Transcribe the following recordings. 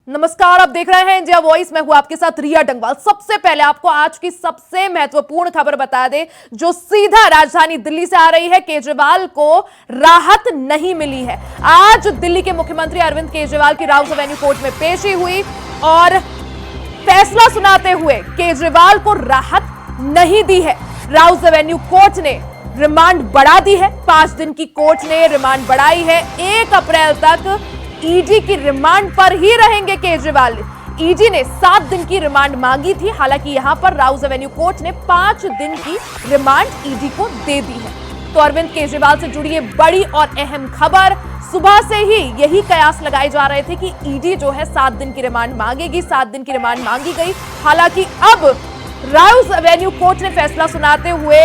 नमस्कार, आप देख रहे हैं इंडिया वॉइस। मैं हूं आपके साथ रिया डंगवाल। सबसे पहले आपको आज की सबसे महत्वपूर्ण खबर बता दें, जो सीधा राजधानी दिल्ली से आ रही है। केजरीवाल को राहत नहीं मिली है। आज दिल्ली के मुख्यमंत्री अरविंद केजरीवाल की राउज एवेन्यू कोर्ट में पेशी हुई और फैसला सुनाते हुए केजरीवाल को राहत नहीं दी है। राउज एवेन्यू कोर्ट ने रिमांड बढ़ा दी है। 5 दिन की कोर्ट ने रिमांड बढ़ाई है। 1 अप्रैल तक ईडी की रिमांड पर ही रहेंगे केजरीवाल। ईडी ने 7 दिन की रिमांड मांगी थी। हालांकि यहां पर राउज एवेन्यू कोर्ट ने 5 दिन की रिमांड ईडी को दे दी है। तो अरविंद केजरीवाल से जुड़ी ये बड़ी और अहम खबर। सुबह से ही यही कयास लगाए जा रहे थे कि ईडी जो है 7 दिन की रिमांड मांगेगी। 7 दिन की रिमांड मांगी गई। हालांकि अब राउज एवेन्यू कोर्ट ने फैसला सुनाते हुए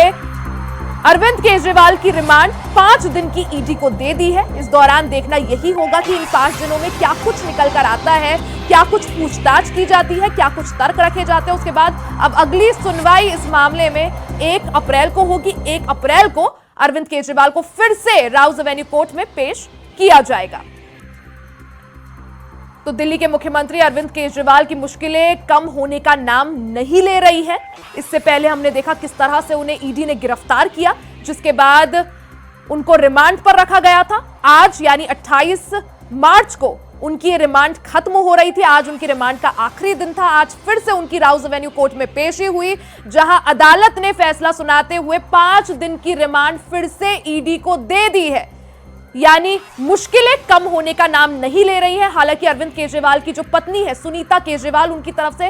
अरविंद केजरीवाल की रिमांड 5 दिन की ईडी को दे दी है। इस दौरान देखना यही होगा कि इन 5 दिनों में क्या कुछ निकल कर आता है, क्या कुछ पूछताछ की जाती है, क्या कुछ तर्क रखे जाते हैं। उसके बाद अब अगली सुनवाई इस मामले में 1 अप्रैल को होगी। 1 अप्रैल को अरविंद केजरीवाल को फिर से राउज एवेन्यू कोर्ट में पेश किया जाएगा। तो दिल्ली के मुख्यमंत्री अरविंद केजरीवाल की मुश्किलें कम होने का नाम नहीं ले रही है। इससे पहले हमने देखा किस तरह से उन्हें ईडी ने गिरफ्तार किया, जिसके बाद उनको रिमांड पर रखा गया था। आज यानी 28 मार्च को उनकी रिमांड खत्म हो रही थी। आज उनकी रिमांड का आखिरी दिन था। आज फिर से उनकी राउज एवेन्यू कोर्ट में पेशी हुई, जहां अदालत ने फैसला सुनाते हुए 5 दिन की रिमांड फिर से ईडी को दे दी है। यानी मुश्किलें कम होने का नाम नहीं ले रही है। हालांकि अरविंद केजरीवाल की जो पत्नी है सुनीता केजरीवाल, उनकी तरफ से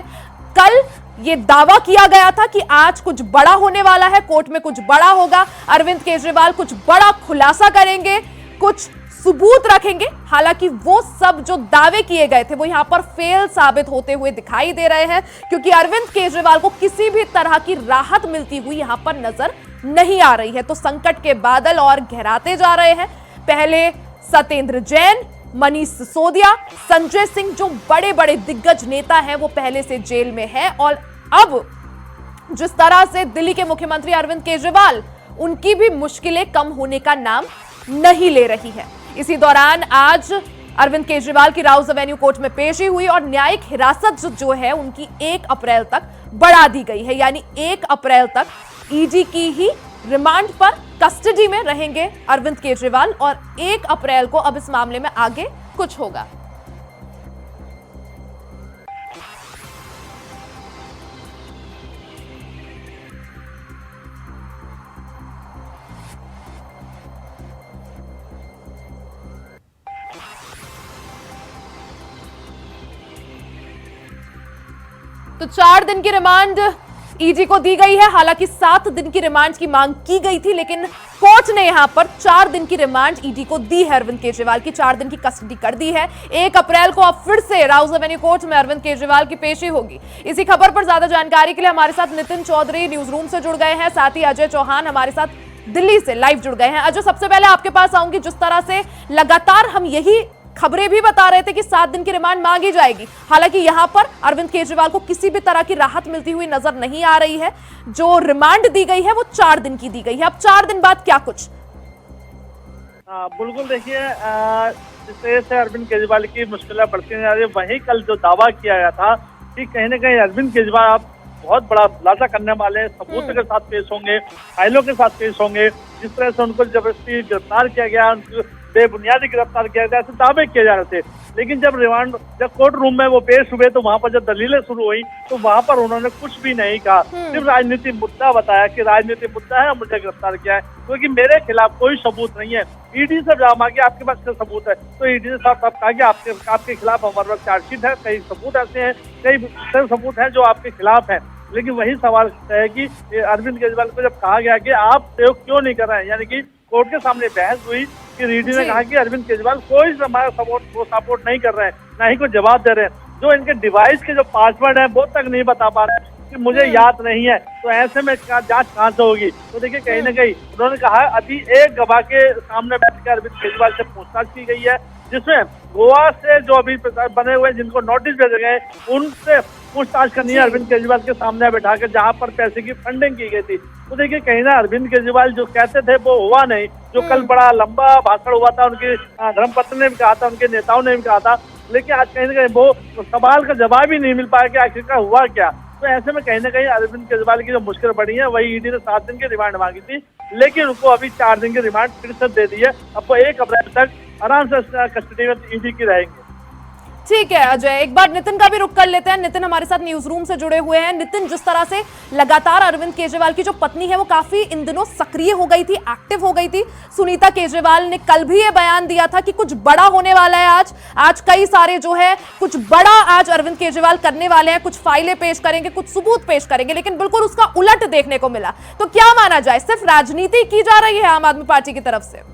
कल ये दावा किया गया था कि आज कुछ बड़ा होने वाला है, कोर्ट में कुछ बड़ा होगा। अरविंद केजरीवाल कुछ बड़ा खुलासा करेंगे, कुछ सबूत रखेंगे। हालांकि वो सब जो दावे किए गए थे वो यहां पर फेल साबित होते हुए दिखाई दे रहे हैं, क्योंकि अरविंद केजरीवाल को किसी भी तरह की राहत मिलती हुई यहां पर नजर नहीं आ रही है। तो संकट के बादल और गहराते जा रहे हैं। पहले सत्येंद्र जैन, मनीष सिसोदिया, संजय सिंह, जो बड़े बड़े दिग्गज नेता हैं, वो पहले से जेल में हैं। और अब जिस तरह से दिल्ली के मुख्यमंत्री अरविंद केजरीवाल, उनकी भी मुश्किलें कम होने का नाम नहीं ले रही है। इसी दौरान आज अरविंद केजरीवाल की राउज एवेन्यू कोर्ट में पेशी हुई और न्यायिक हिरासत जो है उनकी 1 अप्रैल तक बढ़ा दी गई है। यानी 1 अप्रैल तक ईडी की ही रिमांड पर कस्टडी में रहेंगे अरविंद केजरीवाल और 1 अप्रैल को अब इस मामले में आगे कुछ होगा। तो 4 दिन की रिमांड ईडी को दी गई है। हालांकि 7 दिन की रिमांड की मांग की गई थी, लेकिन कोर्ट ने यहां पर 4 दिन की रिमांड ईडी को दी है। अरविंद केजरीवाल की 4 दिन की कस्टडी कर दी है। 1 अप्रैल को अब फिर से राउज एवेन्यू कोर्ट में अरविंद केजरीवाल की पेशी होगी। इसी खबर पर ज्यादा जानकारी के लिए हमारे साथ नितिन चौधरी न्यूज रूम से जुड़ गए हैं, साथ ही अजय चौहान हमारे साथ दिल्ली से लाइव जुड़ गए हैं। अजय, सबसे पहले आपके पास आऊंगी। जिस तरह से लगातार हम यही खबरें भी बता रहे थे कि 7 दिन की रिमांड मांगी जाएगी, हालांकि यहां पर अरविंद केजरीवाल को किसी भी तरह की राहत मिलती हुई नजर नहीं आ रही है। जो रिमांड दी गई है वो 4 दिन की दी गई है। अब 4 दिन बाद क्या कुछ? बिल्कुल, देखिए, जिस तरह से अरविंद केजरीवाल की मुश्किलें बढ़ती जा रही है, वही कल जो दावा किया गया था कि कहीं ना कहीं अरविंद केजरीवाल आप बहुत बड़ा खुलासा करने वाले, सबूत के साथ पेश होंगे, फाइलों के साथ पेश होंगे। जिस तरह से उनको जबरदस्ती गिरफ्तार किया गया, बेबुनियादी गिरफ्तार किया गया, ऐसे दावे किए जा रहे थे। लेकिन जब कोर्ट रूम में वो पेश हुए तो वहां पर जब दलीलें शुरू हुई तो वहां पर उन्होंने कुछ भी नहीं कहा, सिर्फ राजनीतिक मुद्दा बताया कि राजनीतिक मुद्दा है, मुझे गिरफ्तार किया है, क्योंकि मेरे खिलाफ कोई सबूत नहीं है। ईडी से जब मांगे आपके पास क्या सबूत है, तो ईडी ने साफ साफ कहा कि आपके खिलाफ हमारे पास चार्जशीट है, कई सबूत ऐसे हैं, कई सबूत हैं जो आपके खिलाफ है। लेकिन वही सवाल है कि अरविंद केजरीवाल को जब कहा गया कि आप प्रयोग क्यों नहीं कर रहे हैं, यानी कि कोर्ट के सामने बहस हुई कि ईडी ने कहा कि अरविंद केजरीवाल कोई हमारा सपोर्ट नहीं कर रहे हैं, ना ही कोई जवाब दे रहे हैं। जो इनके डिवाइस के जो पासवर्ड है वो तक नहीं बता पा रहे हैं कि मुझे याद नहीं है, तो ऐसे में जांच कहां से होगी? तो देखिए, कहीं ना कहीं उन्होंने कहा अभी एक गवाह के सामने बैठकर अरविंद केजरीवाल से पूछताछ की गई है, जिसमें गोवा से जो अभी बने हुए जिनको नोटिस भेजे गए उनसे पूछताछ करनी है अरविंद केजरीवाल के सामने बैठाकर, जहां पर पैसे की फंडिंग की गई थी। तो देखिए, कहीं ना अरविंद केजरीवाल जो कहते थे वो हुआ नहीं। जो कल बड़ा लंबा भाषण हुआ था, उनकी धर्मपत्नी ने भी कहा था, उनके नेताओं ने भी कहा था लेकिन आज कहीं ना कहीं वो सवाल का जवाब ही नहीं मिल पाया कि आखिरकार हुआ क्या। तो ऐसे में कहीं ना कहीं अरविंद केजरीवाल की जो मुश्किल बढ़ी है, वही ईडी ने 7 दिन की रिमांड मांगी थी, लेकिन उनको अभी 4 दिन की रिमांड फिर से दे दी है। अब वो 1 अप्रैल तक आराम से कस्टडी में ईडी की रहेंगे। ठीक है अजय, एक बार नितिन का भी रुख कर लेते हैं। नितिन हमारे साथ न्यूज रूम से जुड़े हुए हैं। नितिन, जिस तरह से लगातार अरविंद केजरीवाल की जो पत्नी है वो काफी इन दिनों सक्रिय हो गई थी, एक्टिव हो गई थी। सुनीता केजरीवाल ने कल भी ये बयान दिया था कि कुछ बड़ा होने वाला है आज कई सारे जो है कुछ बड़ा आज अरविंद केजरीवाल करने वाले हैं, कुछ फाइलें पेश करेंगे, कुछ सबूत पेश करेंगे, लेकिन बिल्कुल उसका उलट देखने को मिला। तो क्या माना जाए, सिर्फ राजनीति की जा रही है आम आदमी पार्टी की तरफ से?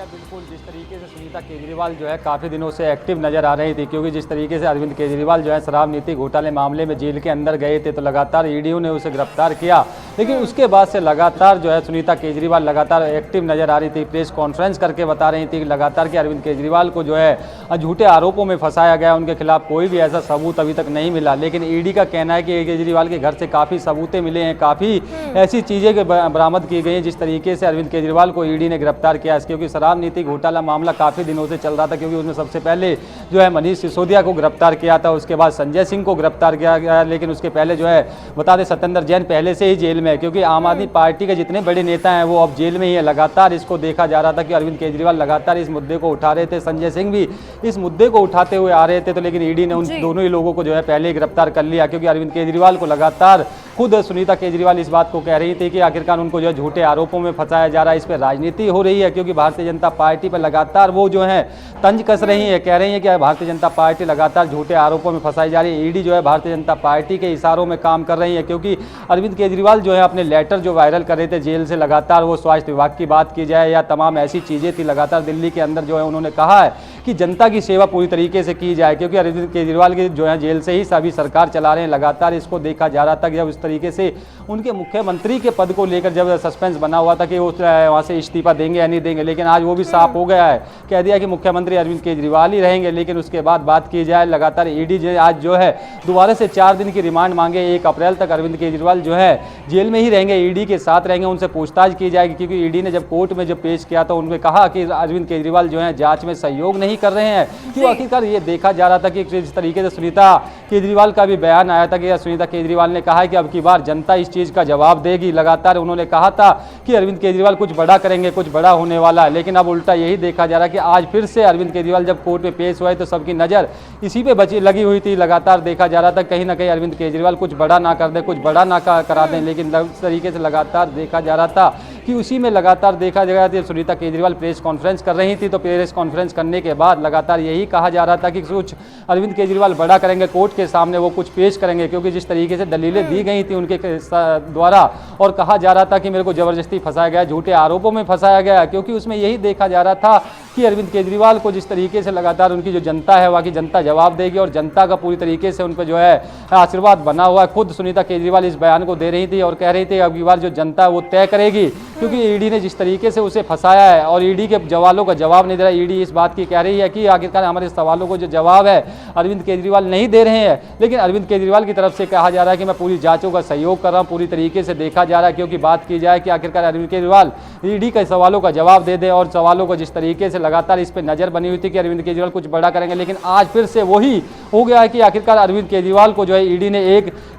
बिल्कुल, जिस तरीके से सुनीता केजरीवाल जो है काफ़ी दिनों से एक्टिव नज़र आ रही थी, क्योंकि जिस तरीके से अरविंद केजरीवाल जो है शराब नीति घोटाले मामले में जेल के अंदर गए थे, तो लगातार ईडी ने उसे गिरफ्तार किया, लेकिन उसके बाद से लगातार जो है सुनीता केजरीवाल लगातार एक्टिव नज़र आ रही थी। प्रेस कॉन्फ्रेंस करके बता रही थी लगातार कि अरविंद केजरीवाल को जो है झूठे आरोपों में फंसाया गया, उनके खिलाफ कोई भी ऐसा सबूत अभी तक नहीं मिला। लेकिन ईडी का कहना है कि केजरीवाल के घर से काफ़ी सबूतें मिले हैं, काफ़ी ऐसी चीज़ें बरामद की गई हैं जिस तरीके से अरविंद केजरीवाल को ईडी ने गिरफ्तार किया। क्योंकि शराब नीति घोटाला मामला काफ़ी दिनों से चल रहा था, क्योंकि उसमें सबसे पहले जो है मनीष सिसोदिया को गिरफ्तार किया था, उसके बाद संजय सिंह को गिरफ्तार किया गया, लेकिन उसके पहले जो है बता दें सत्येंद्र जैन पहले से ही जेल में है, क्योंकि आम आदमी पार्टी के जितने बड़े नेता हैं वो अब जेल में ही है। लगातार इसको देखा जा रहा था कि अरविंद केजरीवाल लगातार इस मुद्दे को उठा रहे थे, संजय सिंह भी इस मुद्दे को उठाते हुए आ रहे थे, तो लेकिन ईडी ने उन दोनों ही लोगों को जो है पहले ही गिरफ्तार कर लिया, क्योंकि अरविंद केजरीवाल को लगातार खुद सुनीता केजरीवाल इस बात को कह रही थी कि आखिरकार उनको जो है झूठे आरोपों में फंसाया जा रहा है, इस पर राजनीति हो रही है, क्योंकि भारतीय जनता पार्टी पर लगातार वो जो है तंज कस रही है, कह रही है कि भारतीय जनता पार्टी लगातार झूठे आरोपों में फंसाई जा रही है। ईडी जो है भारतीय जनता पार्टी के इशारों में काम कर रही है, क्योंकि अरविंद केजरीवाल जो है अपने लेटर जो वायरल कर रहे थे जेल से, लगातार वो स्वास्थ्य विभाग की बात की जाए या तमाम ऐसी चीज़ें थी, लगातार दिल्ली के अंदर जो है उन्होंने कहा है कि जनता की सेवा पूरी तरीके से की जाए, क्योंकि अरविंद केजरीवाल की जो है जेल से ही सभी सरकार चला रहे हैं। लगातार इसको देखा जा रहा था कि जब इस तरीके से उनके मुख्यमंत्री के पद को लेकर जब सस्पेंस बना हुआ था कि वो वहाँ से इस्तीफा देंगे या नहीं देंगे, लेकिन आज वो भी साफ हो गया है, कह दिया कि मुख्यमंत्री अरविंद केजरीवाल ही रहेंगे। लेकिन उसके बाद बात की जाए, लगातार ईडी आज जो है दोबारा से 4 दिन की रिमांड मांगे, 1 अप्रैल तक अरविंद केजरीवाल जो है जेल में ही रहेंगे, ईडी के साथ रहेंगे, उनसे पूछताछ की जाएगी, क्योंकि ईडी ने जब कोर्ट में जब पेश किया तो उन्होंने कहा कि अरविंद केजरीवाल जो है जांच में सहयोग नहीं कर रहे हैं। क्यों? आखिरकार ये देखा जा रहा था कि जिस तरीके से सुनीता केजरीवाल का भी बयान आया था कि सुनीता केजरीवाल ने कहा है कि अब की बार जनता इस चीज़ का जवाब देगी। लगातार उन्होंने कहा था कि अरविंद केजरीवाल कुछ बड़ा करेंगे, कुछ बड़ा होने वाला है, लेकिन अब उल्टा यही देखा जा रहा है कि आज फिर से अरविंद केजरीवाल जब कोर्ट में पेश हुए तो सबकी नज़र इसी पे लगी हुई थी। लगातार देखा जा रहा था कहीं ना कहीं अरविंद केजरीवाल कुछ बड़ा ना कर दे, कुछ बड़ा ना करा दें, लेकिन इस तरीके से लगातार देखा जा रहा था कि उसी में लगातार देखा जा रहा था। सुनीता केजरीवाल प्रेस कॉन्फ्रेंस कर रही थी, तो प्रेस कॉन्फ्रेंस करने के बाद लगातार यही कहा जा रहा था कि कुछ अरविंद केजरीवाल बड़ा करेंगे, कोर्ट के सामने वो कुछ पेश करेंगे, क्योंकि जिस तरीके से दलीलें दी गई थी उनके द्वारा और कहा जा रहा था कि मेरे को जबरदस्ती फंसाया गया, झूठे आरोपों में फंसाया गया, क्योंकि उसमें यही देखा जा रहा था कि अरविंद केजरीवाल को जिस तरीके से लगातार उनकी जो जनता है वहाँ की जनता जवाब देगी और जनता का पूरी तरीके से उन पर जो है आशीर्वाद बना हुआ है। खुद सुनीता केजरीवाल इस बयान को दे रही थी और कह रही थी अब की बार जो जनता है वो तय करेगी, क्योंकि ईडी ने जिस तरीके से उसे फंसाया है और ईडी के सवालों का जवाब नहीं दे रहा। ईडी इस बात की कह रही है कि आखिरकार हमारे सवालों को जो जवाब है अरविंद केजरीवाल नहीं दे रहे हैं, लेकिन अरविंद केजरीवाल की तरफ से कहा जा रहा है कि मैं पूरी जांचों का सहयोग कर रहा हूं, पूरी तरीके से देखा जा रहा है, क्योंकि बात की जाए कि आखिरकार अरविंद केजरीवाल ईडी के सवालों का जवाब दे दे और सवालों को जिस तरीके से लगातार इस पर नजर बनी हुई थी कि अरविंद केजरीवाल कुछ बड़ा करेंगे, लेकिन आज फिर से वही हो गया है कि आखिरकार अरविंद केजरीवाल को जो है ईडी ने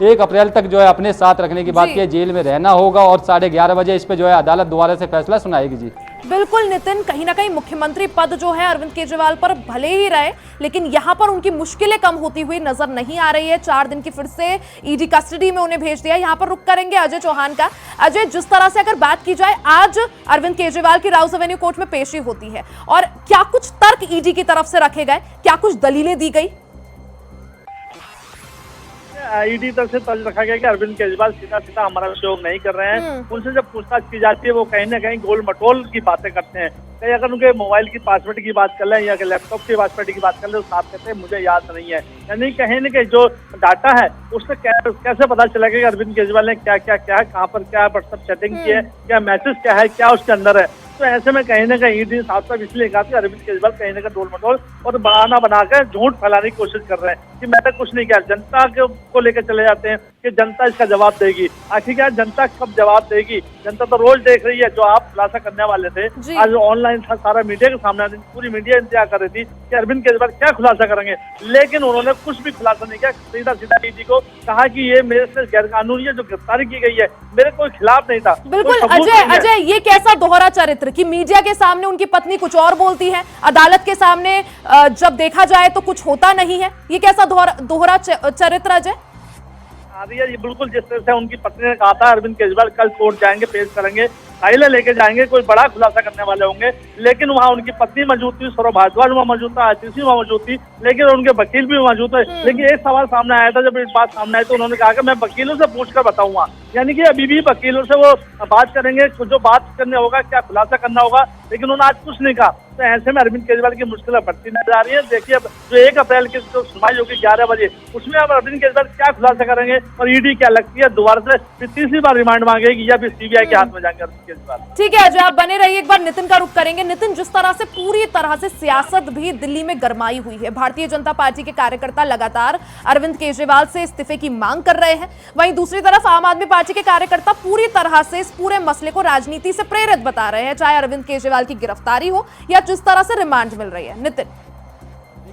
1 अप्रैल तक जो है अपने साथ रखने की बात की है, जेल में रहना होगा और 11:30 बजे इस पर जो है अदालत दोबारा से फैसला सुनाएगी। जी बिल्कुल नितिन, कहीं ना कहीं मुख्यमंत्री पद जो है अरविंद केजरीवाल पर भले ही रहे, लेकिन यहां पर उनकी मुश्किलें कम होती हुई नजर नहीं आ रही है। 4 दिन की फिर से ईडी कस्टडी में उन्हें भेज दिया। यहां पर रुक करेंगे अजय चौहान का। अजय, जिस तरह से अगर बात की जाए, आज अरविंद केजरीवाल की राउस एवेन्यू कोर्ट में पेशी होती है और क्या कुछ तर्क ईडी की तरफ से रखे गए, क्या कुछ दलीलें दी गई? ईडी तरफ से तर्ज रखा गया कि अरविंद केजरीवाल सीधा सीधा हमारा सहयोग नहीं कर रहे हैं। उनसे जब पूछताछ की जाती है वो कहीं ना कहीं गोल मटोल की बातें करते हैं। कहीं अगर उनके मोबाइल की पासवर्ड की बात कर लें या लैपटॉप की पासवर्ड की बात कर लें तो साफ कहते हैं मुझे याद नहीं है, यानी कहीं ना कहीं जो डाटा है उससे कैसे पता चलेगा कि अरविंद केजरीवाल ने क्या क्या क्या कहाँ पर क्या व्हाट्सएप चैटिंग की है, क्या मैसेज क्या है, क्या उसके अंदर है। तो ऐसे में कहीं ना कहीं ईडी साफ साफ इसलिए कहा कि अरविंद केजरीवाल कहीं ना कहीं डोल मटोल और बहाना बनाकर झूठ फैलाने की कोशिश कर रहे हैं। कि मैंने कुछ नहीं किया। जनता को लेकर चले जाते हैं कि जनता इसका जवाब देगी। आखिरकार जनता कब जवाब देगी? जनता तो रोज देख रही है। जो आप खुलासा करने वाले थे, आज ऑनलाइन सारा मीडिया के सामने, पूरी मीडिया इंतजार कर रही थी कि अरविंद केजरीवाल क्या खुलासा करेंगे, लेकिन उन्होंने कुछ भी खुलासा नहीं किया। सीधा सीधा ईडी को कहा कि ये मेरे से गैरकानूनी है, जो गिरफ्तारी की गई है, मेरे कोई खिलाफ नहीं था। बिल्कुल अजय, ये कैसा दोहरा चरित्र कि मीडिया के सामने उनकी पत्नी कुछ और बोलती है, अदालत के सामने जब देखा जाए तो कुछ होता नहीं है। ये कैसा दोहरा चरित्र अजय? ये बिल्कुल जिस तरह से उनकी पत्नी ने कहा था अरविंद केजरीवाल कल कोर्ट जाएंगे, पेश करेंगे, फाइलें लेके जाएंगे, कोई बड़ा खुलासा करने वाले होंगे, लेकिन वहाँ उनकी पत्नी मौजूद थी, सौरभ भारद्वाज वहाँ मौजूद था, आशीष वहाँ मौजूद थी, लेकिन उनके वकील भी मौजूद थे। लेकिन एक सवाल सामने आया था, जब इस बात सामने आई तो उन्होंने कहा कि मैं वकीलों से पूछकर बताऊंगा। यानी कि अभी भी वकीलों से वो बात करेंगे, जो बात करने होगा, क्या खुलासा करना होगा, लेकिन उन्होंने आज कुछ नहीं कहा। तो ऐसे में अरविंद केजरीवाल की मुश्किलें बढ़ती नजर आ रही है। देखिए अब जो 1 अप्रैल की जो सुनवाई होगी 11 बजे, उसमें अब अरविंद केजरीवाल क्या खुलासा करेंगे और ईडी क्या लगती है दोबारा से फिर तीसरी बार रिमांड मांगेगी या फिर सीबीआई के हाथ में जाएंगे अरविंद केजरीवाल। ठीक है अजय, आप बने रहिए, एक बार नितिन का रुख करेंगे। नितिन, जिस तरह से पूरी तरह से सियासत भी दिल्ली में गरमाई हुई है, भारतीय जनता पार्टी के कार्यकर्ता लगातार अरविंद केजरीवाल से इस्तीफे की मांग कर रहे हैं, वहीं दूसरी तरफ आम आदमी पार्टी के कार्यकर्ता पूरी तरह से इस पूरे मसले को राजनीति से प्रेरित बता रहे हैं, चाहे अरविंद केजरीवाल की गिरफ्तारी हो या जिस तरह से रिमांड मिल रही है। नितिन,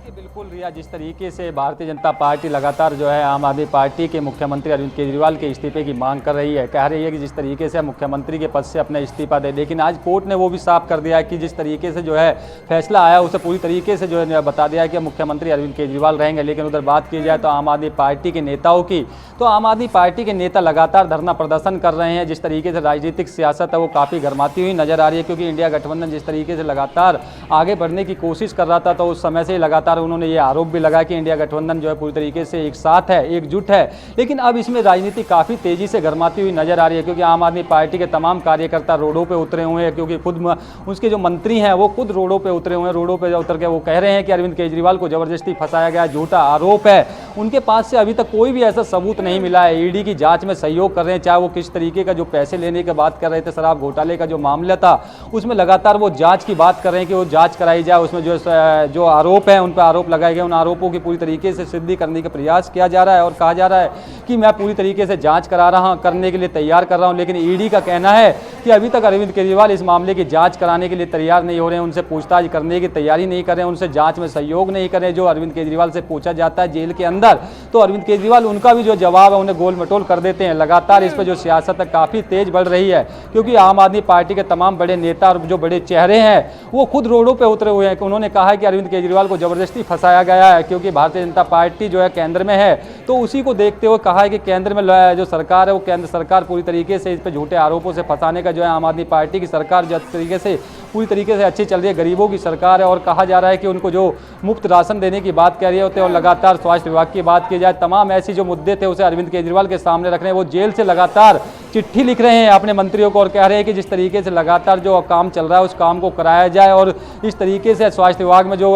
बिल्कुल रिया, जिस तरीके से भारतीय जनता पार्टी लगातार जो है आम आदमी पार्टी के मुख्यमंत्री अरविंद केजरीवाल के इस्तीफे की मांग कर रही है, कह रही है कि जिस तरीके से मुख्यमंत्री के पद से अपना इस्तीफा दे, लेकिन आज कोर्ट ने वो भी साफ कर दिया है कि जिस तरीके से जो है फैसला आया उसे पूरी तरीके से जो है बता दिया है कि मुख्यमंत्री अरविंद केजरीवाल रहेंगे। लेकिन उधर बात की जाए तो आम आदमी पार्टी के नेताओं की, तो आम आदमी पार्टी के नेता लगातार धरना प्रदर्शन कर रहे हैं। जिस तरीके से राजनीतिक सियासत है वो काफ़ी गरमाती हुई नजर आ रही है, क्योंकि इंडिया गठबंधन जिस तरीके से लगातार आगे बढ़ने की कोशिश कर रहा था, तो उस समय से लगातार उन्होंने ये आरोप भी लगा कि इंडिया गठबंधन जो है पूरी तरीके से एक साथ है, एकजुट है। लेकिन अब इसमें राजनीति काफ़ी तेजी से गरमाती हुई नजर आ रही है, क्योंकि आम आदमी पार्टी के तमाम कार्यकर्ता रोडों पे उतरे हुए हैं, क्योंकि खुद उसके जो मंत्री हैं वो खुद रोडों पे उतरे हुए हैं। रोडों पे उतर के वो कह रहे हैं कि अरविंद केजरीवाल को जबरदस्ती फंसाया गया, झूठा आरोप है। उनके पास से अभी तक कोई भी ऐसा सबूत नहीं मिला है। ईडी की जांच में सहयोग कर रहे हैं, चाहे वो किस तरीके का जो पैसे लेने की बात कर रहे थे, शराब घोटाले का जो मामला था उसमें लगातार वो जांच की बात कर रहे हैं कि वो जांच कराई जाए, उसमें जो आरोप है उन पर आरोप लगाए गए, उन आरोपों की पूरी तरीके से सिद्धि करने का प्रयास किया जा रहा है और कहा जा रहा है कि मैं पूरी तरीके से जांच करने के लिए तैयार कर रहा हूं। लेकिन ईडी का कहना है कि अभी तक अरविंद केजरीवाल इस मामले की जांच कराने के लिए तैयार नहीं हो रहे हैं, उनसे पूछताछ करने की तैयारी नहीं कर रहे हैं, उनसे जांच में सहयोग नहीं कर रहे हैं। जो अरविंद केजरीवाल से पूछा जाता है जेल के अंदर, तो अरविंद केजरीवाल उनका भी जो जवाब है उन्हें गोल मटोल कर देते हैं। लगातार इस पर जो सियासत है काफ़ी तेज बढ़ रही है, क्योंकि आम आदमी पार्टी के तमाम बड़े नेता और जो बड़े चेहरे हैं वो खुद रोडों पर उतरे हुए हैं। उन्होंने कहा है कि अरविंद केजरीवाल को जबरदस्ती फंसाया गया है, क्योंकि भारतीय जनता पार्टी जो है केंद्र में है, तो उसी को देखते हुए कहा है कि केंद्र में जो सरकार है वो केंद्र सरकार पूरी तरीके से इस पर झूठे आरोपों से फंसाने का जो है आम आदमी पार्टी की सरकार जिस तरीके से पूरी तरीके से अच्छी चल रही है, गरीबों की सरकार है, और कहा जा रहा है कि उनको जो मुफ्त राशन देने की बात कह रही होते और लगातार स्वास्थ्य विभाग की बात की जाए, तमाम ऐसी जो मुद्दे थे उसे अरविंद केजरीवाल के सामने रख रहे हैं। वो जेल से लगातार चिट्ठी लिख रहे हैं अपने मंत्रियों को और कह रहे हैं कि जिस तरीके से लगातार जो काम चल रहा है उस काम को कराया जाए। और इस तरीके से स्वास्थ्य विभाग में जो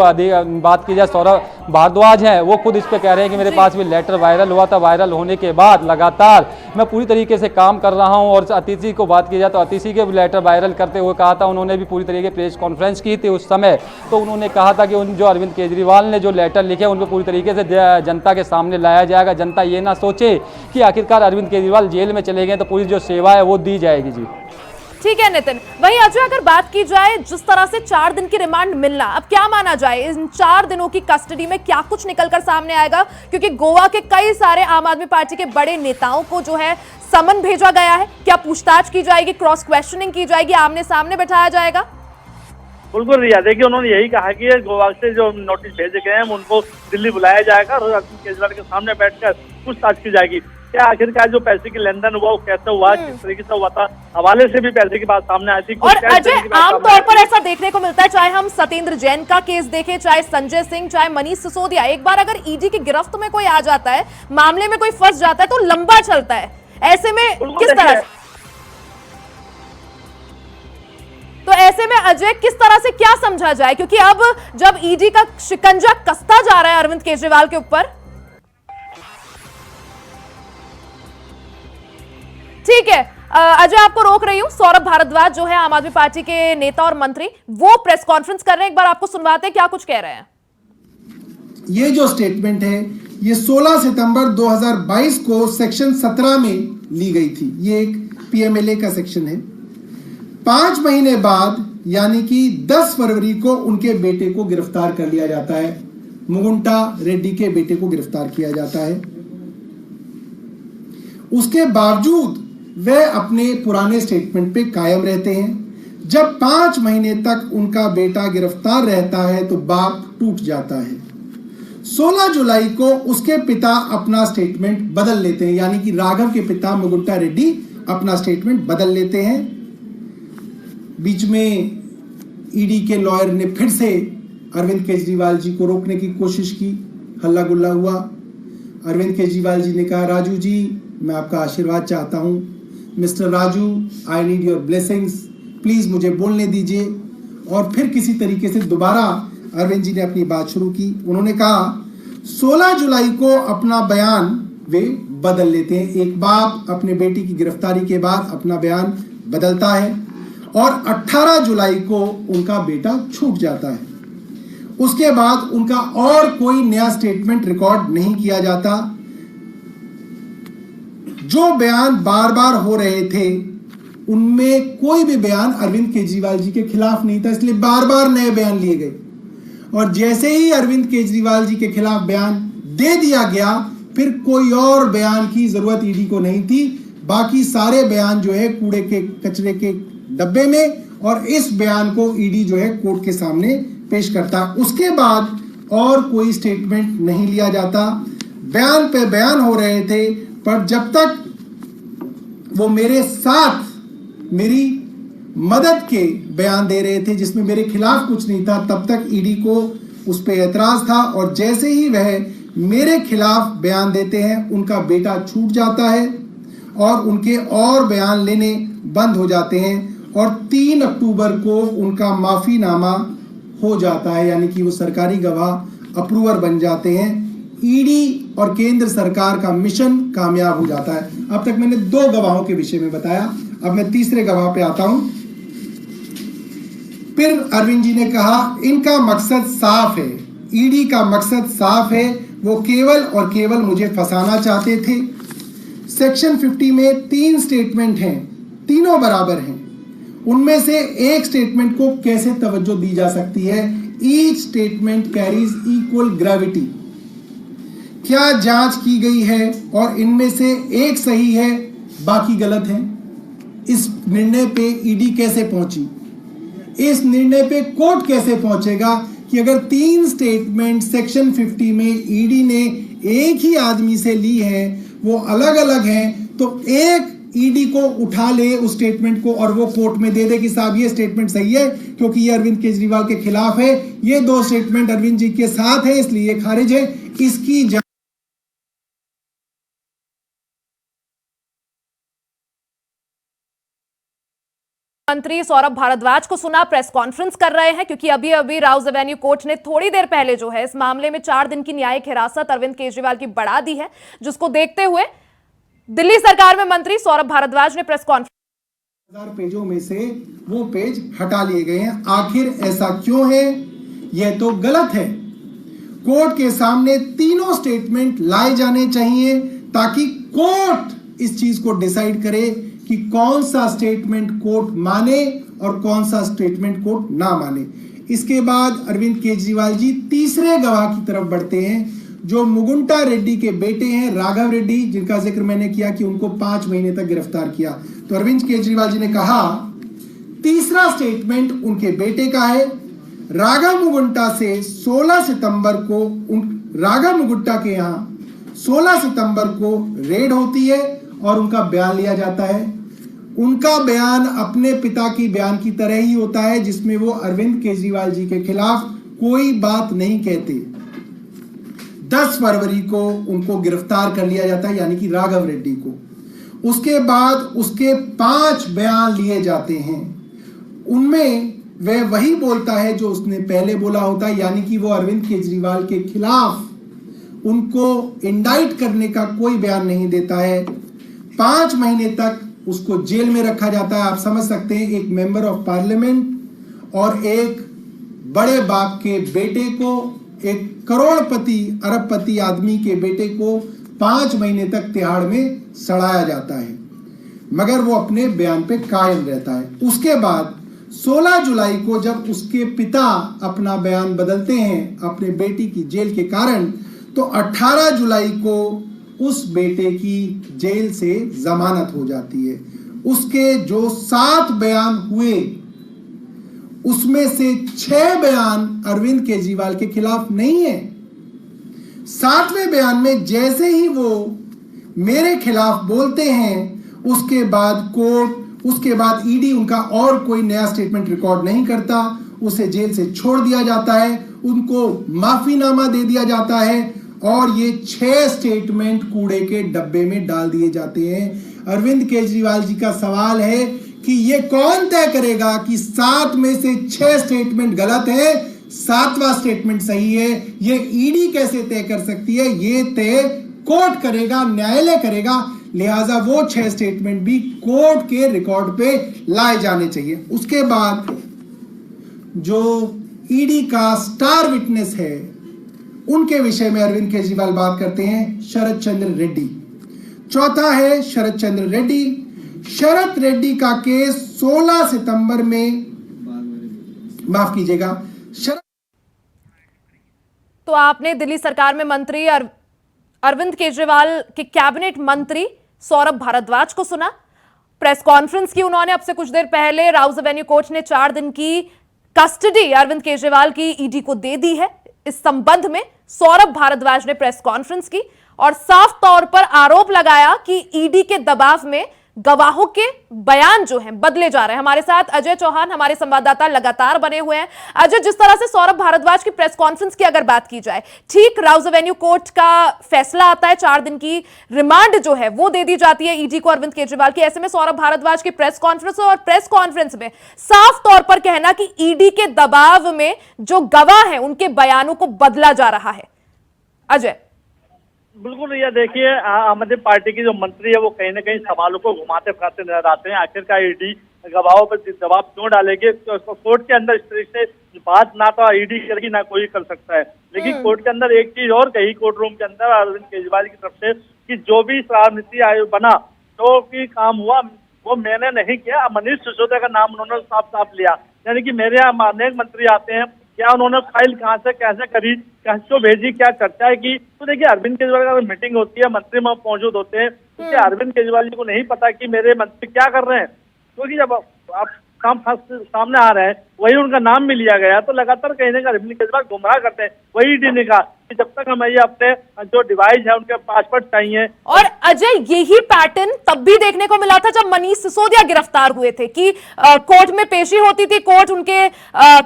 बात की जाए, सौरभ भारद्वाज हैं वो खुद इस पर कह रहे हैं कि मेरे पास भी लेटर वायरल हुआ था, वायरल होने के बाद लगातार मैं पूरी तरीके से काम कर रहा हूं। और अतिथि को बात की जाए तो अतिथि के भी लेटर वायरल करते हुए कहा था, उन्होंने भी पूरी तरीके प्रेस कॉन्फ्रेंस की थी उस समय, तो उन्होंने कहा था कि उन जो अरविंद केजरीवाल ने जो लेटर लिखे उनको पूरी तरीके से जनता के सामने लाया जाएगा, जनता ये ना सोचे कि आखिरकार अरविंद केजरीवाल जेल में चले गए तो पूरी जो सेवा है वो दी जाएगी। जी ठीक है नितिन, वहीं अजय अगर बात की जाए जिस तरह से 4 दिन की रिमांड मिलना, अब क्या माना जाए इन 4 दिनों की कस्टडी में क्या कुछ निकलकर सामने आएगा? क्योंकि गोवा के कई सारे आम आदमी पार्टी के बड़े नेताओं को जो है समन भेजा गया है, क्या पूछताछ की जाएगी, क्रॉस क्वेश्चनिंग की जाएगी, आमने सामने बैठाया जाएगा? बिल्कुल रिया, देखिए उन्होंने यही कहा कि गोवा से जो नोटिस भेजे गए हैं उनको दिल्ली बुलाया जाएगा और अरविंद केजरीवाल के सामने बैठकर पूछताछ की जाएगी। क्या आखिरकार जो पैसे की लेन देन हुआ वो कैसे हुआ, किस तरीके से हुआ था, हवाले से भी पैसे की बात सामने आई थी। और अजय आमतौर पर ऐसा देखने को मिलता है, चाहे हम सत्येंद्र जैन का केस देखें, चाहे संजय सिंह, चाहे मनीष सिसोदिया, एक बार अगर ईडी की गिरफ्त में कोई आ जाता है, मामले में कोई फंस जाता है तो लंबा चलता है। ऐसे में किस तरह, तो ऐसे में अजय किस तरह से क्या समझा जाए, क्योंकि अब जब ईडी का शिकंजा कसता जा रहा है अरविंद केजरीवाल के ऊपर। ठीक है अजय, आपको रोक रही हूं। सौरभ भारद्वाज जो है आम आदमी पार्टी के नेता और मंत्री, वो प्रेस कॉन्फ्रेंस कर रहे हैं, एक बार आपको सुनवाते हैं क्या कुछ कह रहे हैं। ये जो स्टेटमेंट है ये 16 सितंबर 2022 को सेक्शन 17 में ली गई थी। ये एक पीएमएलए का सेक्शन है। 5 महीने बाद यानी कि 10 फरवरी को उनके बेटे को गिरफ्तार कर लिया जाता है। मुगुंटा रेड्डी के बेटे को गिरफ्तार किया जाता है। उसके बावजूद वह अपने पुराने स्टेटमेंट पे कायम रहते हैं। जब 5 महीने तक उनका बेटा गिरफ्तार रहता है तो बाप टूट जाता है। 16 जुलाई को उसके पिता अपना स्टेटमेंट बदल लेते हैं, यानी कि राघव के पिता मुगुंटा रेड्डी अपना स्टेटमेंट बदल लेते हैं। बीच में ईडी के लॉयर ने फिर से अरविंद केजरीवाल जी को रोकने की कोशिश की, हल्ला गुल्ला हुआ। अरविंद केजरीवाल जी ने कहा, राजू जी मैं आपका आशीर्वाद चाहता हूं, mister Raju I need your blessings, please मुझे बोलने दीजिए। और फिर किसी तरीके से दोबारा अरविंद जी ने अपनी बात शुरू की। उन्होंने कहा 16 जुलाई को अपना बयान वे बदल लेते हैं। एक बाप अपने बेटी की गिरफ्तारी के बाद अपना बयान बदलता है और 18 जुलाई को उनका बेटा छूट जाता है। उसके बाद उनका और कोई नया स्टेटमेंट रिकॉर्ड नहीं किया जाता। जो बयान बार बार हो रहे थे उनमें कोई भी बयान अरविंद केजरीवाल जी के खिलाफ नहीं था, इसलिए बार बार नए बयान लिए गए। और जैसे ही अरविंद केजरीवाल जी के खिलाफ बयान दे दिया गया, फिर कोई और बयान की जरूरत ईडी को नहीं थी। बाकी सारे बयान जो है कूड़े के कचरे के डब्बे में, और इस बयान को ईडी जो है कोर्ट के सामने पेश करता। उसके बाद और कोई स्टेटमेंट नहीं लिया जाता। बयान पे बयान हो रहे थे, पर जब तक वो मेरे साथ मेरी मदद के बयान दे रहे थे जिसमें मेरे खिलाफ कुछ नहीं था, तब तक ईडी को उस पर एतराज था। और जैसे ही वह मेरे खिलाफ बयान देते हैं उनका बेटा छूट जाता है और उनके और बयान लेने बंद हो जाते हैं। और 3 अक्टूबर को उनका माफीनामा हो जाता है, यानी कि वो सरकारी गवाह अप्रूवर बन जाते हैं। ईडी और केंद्र सरकार का मिशन कामयाब हो जाता है। अब तक मैंने 2 गवाहों के विषय में बताया, अब मैं तीसरे गवाह पे आता हूं। फिर अरविंद जी ने कहा इनका मकसद साफ है, ईडी का मकसद साफ है, वो केवल और केवल मुझे फंसाना चाहते थे। सेक्शन 50 में 3 स्टेटमेंट हैं, तीनों बराबर हैं। उनमें से एक स्टेटमेंट को कैसे तवज्जो दी जा सकती है? Each statement carries equal gravity. क्या जांच की गई है और इनमें से एक सही है बाकी गलत है? इस निर्णय पे ईडी कैसे पहुंची? इस निर्णय पे कोर्ट कैसे पहुंचेगा कि अगर 3 स्टेटमेंट सेक्शन 50 में ईडी ने एक ही आदमी से ली है, वो अलग अलग हैं, तो एक ईडी को उठा ले उस स्टेटमेंट को और वो कोर्ट में दे दे कि साहब ये स्टेटमेंट सही है क्योंकि ये अरविंद केजरीवाल के खिलाफ है, ये 2 स्टेटमेंट अरविंद जी के साथ है इसलिए ये खारिज है। इसकी मंत्री सौरभ भारद्वाज को सुना, प्रेस कॉन्फ्रेंस कर रहे हैं क्योंकि अभी अभी राउज एवेन्यू कोर्ट ने थोड़ी देर पहले जो है इस मामले में 4 दिन की न्यायिक हिरासत अरविंद केजरीवाल की बढ़ा दी है, जिसको देखते हुए दिल्ली सरकार में मंत्री सौरभ भारद्वाज ने प्रेस कॉन्फ्रेंस 1000 पेजों में से वो पेज हटा लिए गए हैं। आखिर ऐसा क्यों है? यह तो गलत है। कोर्ट के सामने तीनों स्टेटमेंट लाए जाने चाहिए ताकि कोर्ट इस चीज को डिसाइड करे कि कौन सा स्टेटमेंट कोर्ट माने और कौन सा स्टेटमेंट कोर्ट ना माने। इसके बाद अरविंद केजरीवाल जी तीसरे गवाह की तरफ बढ़ते हैं, जो मुगुंटा रेड्डी के बेटे हैं, राघव रेड्डी, जिनका जिक्र मैंने किया कि उनको 5 महीने तक गिरफ्तार किया। तो अरविंद केजरीवाल जी ने कहा तीसरा स्टेटमेंट उनके बेटे का है। राघव मुगुंटा से 16 सितंबर को राघव मुगुंटा के यहां 16 सितंबर को रेड होती है और उनका बयान लिया जाता है। उनका बयान अपने पिता की बयान की तरह ही होता है, जिसमें वो अरविंद केजरीवाल जी के खिलाफ कोई बात नहीं कहते। 10 फरवरी को उनको गिरफ्तार कर लिया जाता है, यानी कि राघव रेड्डी को। उसके बाद उसके 5 बयान लिए जाते हैं। उनमें वह वही बोलता है जो उसने पहले बोला होता है, यानी कि वो अरविंद केजरीवाल के खिलाफ उनको इंडाइट करने का कोई बयान नहीं देता है। 5 महीने तक उसको जेल में रखा जाता है। आप समझ सकते हैं, एक मेंबर ऑफ पार्लियामेंट और एक बड़े बाप के बेटे को एक करोड़पति अरबपति आदमी के बेटे को 5 महीने तक तिहाड़ में सड़ाया जाता है, मगर वो अपने बयान पे कायम रहता है। उसके बाद 16 जुलाई को जब उसके पिता अपना बयान बदलते हैं अपने बेटी की जेल के कारण, तो 18 जुलाई को उस बेटे की जेल से जमानत हो जाती है। उसके जो 7 बयान हुए उसमें से 6 बयान अरविंद केजरीवाल के खिलाफ नहीं है। 7वें बयान में जैसे ही वो मेरे खिलाफ बोलते हैं, उसके बाद कोर्ट, उसके बाद ईडी उनका और कोई नया स्टेटमेंट रिकॉर्ड नहीं करता, उसे जेल से छोड़ दिया जाता है, उनको माफीनामा दे दिया जाता है और ये 6 स्टेटमेंट कूड़े के डब्बे में डाल दिए जाते हैं। अरविंद केजरीवाल जी का सवाल है कि ये कौन तय करेगा कि 7 में से 6 स्टेटमेंट गलत है, 7वां स्टेटमेंट सही है? ये ईडी कैसे तय कर सकती है? ये तय कोर्ट करेगा, न्यायालय करेगा। लिहाजा वो 6 स्टेटमेंट भी कोर्ट के रिकॉर्ड पे लाए जाने चाहिए। उसके बाद जो ईडी का स्टार विटनेस है, उनके विषय में अरविंद केजरीवाल बात करते हैं, शरद चंद्र रेड्डी। चौथा है शरद चंद्र रेड्डी। शरद रेड्डी का केस 16 सितंबर में, माफ कीजिएगा, तो आपने दिल्ली सरकार में मंत्री अरविंद केजरीवाल के कैबिनेट मंत्री सौरभ भारद्वाज को सुना। प्रेस कॉन्फ्रेंस की उन्होंने। अब से कुछ देर पहले राउज एवेन्यू कोर्ट ने 4 दिन की कस्टडी अरविंद केजरीवाल की ईडी को दे दी है। इस संबंध में सौरभ भारद्वाज ने प्रेस कॉन्फ्रेंस की और साफ तौर पर आरोप लगाया कि ईडी के दबाव में गवाहों के बयान जो हैं बदले जा रहे हैं। हमारे साथ अजय चौहान, हमारे संवाददाता लगातार बने हुए हैं। अजय, जिस तरह से सौरभ भारद्वाज की प्रेस कॉन्फ्रेंस की अगर बात की जाए, ठीक राउज एवेन्यू कोर्ट का फैसला आता है, 4 दिन की रिमांड जो है वो दे दी जाती है ईडी को अरविंद केजरीवाल की। ऐसे में सौरभ भारद्वाज की प्रेस कॉन्फ्रेंस और प्रेस कॉन्फ्रेंस में साफ तौर पर कहना कि ईडी के दबाव में जो गवाह है उनके बयानों को बदला जा रहा है। अजय। बिल्कुल, ये देखिए, आम आदमी पार्टी की जो मंत्री है वो कहीं ना कहीं सवालों को घुमाते फिराते नजर आते हैं। आखिरकार ईडी गवाहों पर दबाव क्यों डालेगी? तो कोर्ट के अंदर इस तरीके से बात ना तो ईडी करेगी ना कोई कर सकता है। लेकिन कोर्ट के अंदर एक चीज और कही कोर्ट रूम के अंदर अरविंद केजरीवाल की तरफ से कि जो भी शराब नीति आयोग बना, जो भी काम हुआ वो मैंने नहीं किया। मनीष सिसोदिया का नाम उन्होंने साफ साफ लिया, यानी कि मेरे यहाँ अनेक मंत्री आते हैं, क्या उन्होंने फाइल कहाँ से कैसे करी, किसको भेजी, क्या चर्चाएं की। तो देखिए, अरविंद केजरीवाल का मीटिंग होती है, मंत्री वहां मौजूद होते हैं, तो क्या अरविंद केजरीवाल जी को नहीं पता कि मेरे मंत्री क्या कर रहे हैं? क्योंकि जब आप सामने आ रहे हैं, वही उनका नाम भी लिया गया, तो लगातार कहीं ना कहीं अरविंद केजरीवाल गुमराह करते हैं। वही ईडी ने कहा कि जब तक हमें ये अपने जो डिवाइस है उनके पासवर्ड चाहिए। और अजय, यही पैटर्न तब भी देखने को मिला था जब मनीष सिसोदिया गिरफ्तार हुए थे कि कोर्ट में पेशी होती थी, कोर्ट उनके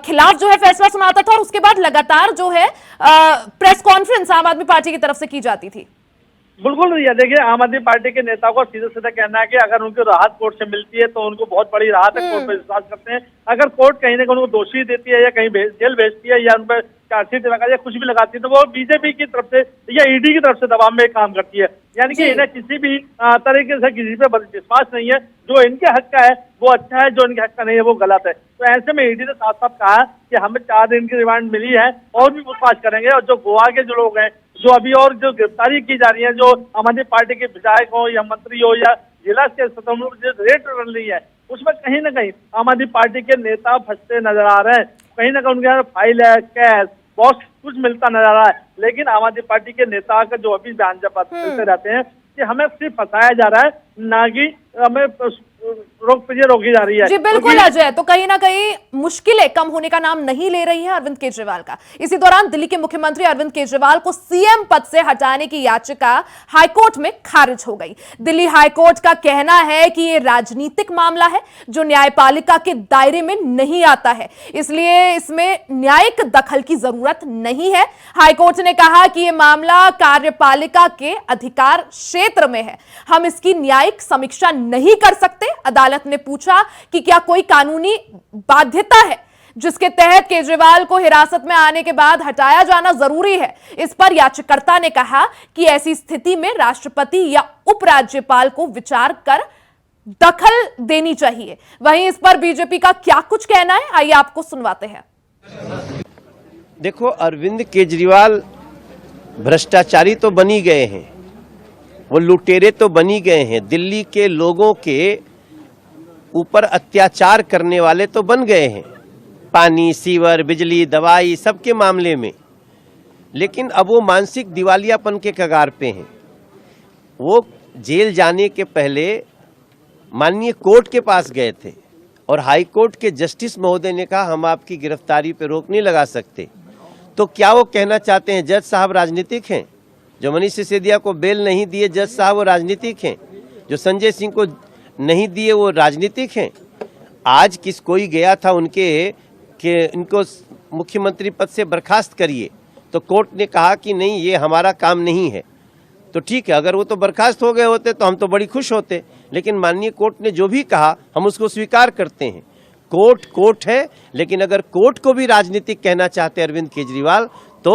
खिलाफ जो है फैसला सुनाता था और उसके बाद लगातार जो है प्रेस कॉन्फ्रेंस आम आदमी पार्टी की तरफ से की जाती थी। बिल्कुल, ये देखिए, आम आदमी पार्टी के नेताओं को सीधे सीधा कहना है कि अगर उनको राहत कोर्ट से मिलती है तो उनको बहुत बड़ी राहत है, कोर्ट पर विश्वास करते हैं। अगर कोर्ट कहीं ना कहीं उनको दोषी देती है या कहीं जेल भेजती है या उन पर चार्जशीट लगा या कुछ भी लगाती है, तो वो बीजेपी की तरफ से या ईडी की तरफ से दबाव में काम करती है। यानी कि इन्हें किसी भी तरीके से किसी पे विश्वास नहीं है। जो इनके हक का है वो अच्छा है, जो इनके हक का नहीं है वो गलत है। तो ऐसे में ईडी ने साफ साफ कहा कि हमें 4 दिन की रिमांड मिली है और भी पूछताछ करेंगे। और जो गोवा के जो लोग हैं, जो अभी और जो गिरफ्तारी की जा रही है, जो आम आदमी पार्टी के विधायक हो या मंत्री हो या जिला के सदस्यों जो रेड रन रही है, उसमें कहीं ना कहीं आम आदमी पार्टी के नेता फंसते नजर आ रहे हैं। कहीं ना कहीं उनके यहाँ फाइल है, कैश बॉक्स कुछ मिलता नजर आ रहा है। लेकिन आम आदमी पार्टी के नेता का जो अभी बयान जब चलते रहते हैं कि हमें सिर्फ फंसाया जा रहा है, ना कि हमें रोकी जा रही है। जी बिल्कुल अजय, तो कहीं ना कहीं मुश्किलें कम होने का नाम नहीं ले रही है अरविंद केजरीवाल का। इसी दौरान दिल्ली के मुख्यमंत्री अरविंद केजरीवाल को सीएम पद से हटाने की याचिका हाईकोर्ट में खारिज हो गई। दिल्ली हाईकोर्ट का कहना है कि यह राजनीतिक मामला है जो न्यायपालिका के दायरे में नहीं आता है, इसलिए इसमें न्यायिक दखल की जरूरत नहीं है। हाईकोर्ट ने कहा कि यह मामला कार्यपालिका के अधिकार क्षेत्र में है, हम इसकी न्यायिक समीक्षा नहीं कर सकते। अदालत ने पूछा कि क्या कोई कानूनी बाध्यता है जिसके तहत केजरीवाल को हिरासत में आने के बाद हटाया जाना जरूरी है। इस पर याचिकाकर्ता ने कहा कि ऐसी स्थिति में राष्ट्रपति या उपराज्यपाल को विचार कर दखल देनी चाहिए। वहीं इस पर बीजेपी का क्या कुछ कहना है, आइए आपको सुनवाते हैं। देखो, अरविंद केजरीवाल भ्रष्टाचारी तो बनी गए हैं, वो लुटेरे तो बनी गए हैं, दिल्ली के लोगों के ऊपर अत्याचार करने वाले तो बन गए हैं, पानी, सीवर, बिजली, दवाई सबके मामले में। लेकिन अब वो मानसिक दिवालियापन के कगार पे हैं। वो जेल जाने के पहले माननीय कोर्ट के पास गए थे और हाई कोर्ट के जस्टिस महोदय ने कहा हम आपकी गिरफ्तारी पे रोक नहीं लगा सकते। तो क्या वो कहना चाहते हैं जज साहब राजनीतिक हैं? जो मनीष सिसोदिया को बेल नहीं दिए जज साहब वो राजनीतिक हैं? जो संजय सिंह को नहीं दिए वो राजनीतिक हैं? आज कोई गया था उनके कि इनको मुख्यमंत्री पद से बर्खास्त करिए, तो कोर्ट ने कहा कि नहीं ये हमारा काम नहीं है। तो ठीक है, अगर वो तो बर्खास्त हो गए होते तो हम तो बड़ी खुश होते, लेकिन माननीय कोर्ट ने जो भी कहा हम उसको स्वीकार करते हैं। कोर्ट कोर्ट है, लेकिन अगर कोर्ट को भी राजनीतिक कहना चाहते हैं अरविंद केजरीवाल तो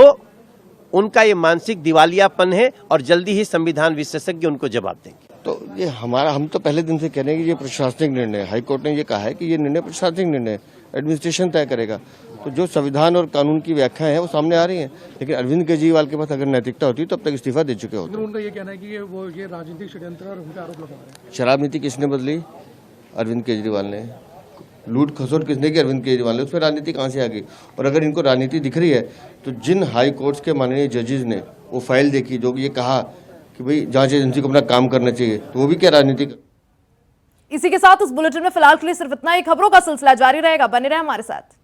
उनका ये मानसिक दिवालियापन है और जल्दी ही संविधान विशेषज्ञ उनको जवाब देंगे। तो ये हम तो पहले दिन से कह रहे हैं कि ये प्रशासनिक निर्णय है। हाईकोर्ट ने ये कहा है कि ये निर्णय प्रशासनिक निर्णय है, एडमिनिस्ट्रेशन तय करेगा। तो जो संविधान और कानून की व्याख्याएं हैं वो सामने आ रही हैं, लेकिन अरविंद केजरीवाल के पास अगर नैतिकता होती तो अब तक इस्तीफा दे चुके होते। उनका ये कहना है कि वो ये राजनीतिक षड्यंत्र और उनका आरोप लगा रहे हैं। शराब नीति किसने बदली? अरविंद केजरीवाल ने। लूट खसोट किसने की? अरविंद केजरीवाल ने। उसमें राजनीति कहाँ से आ गई? और अगर इनको राजनीति दिख रही है तो जिन हाई कोर्ट्स के माननीय जजेस ने वो फाइल देखी जो ये कहा कि भाई जांच एजेंसी को अपना काम करना चाहिए, तो वो भी क्या राजनीति। इसी के साथ इस बुलेटिन में फिलहाल के लिए सिर्फ इतना ही। खबरों का सिलसिला जारी रहेगा, बने रहे हमारे साथ।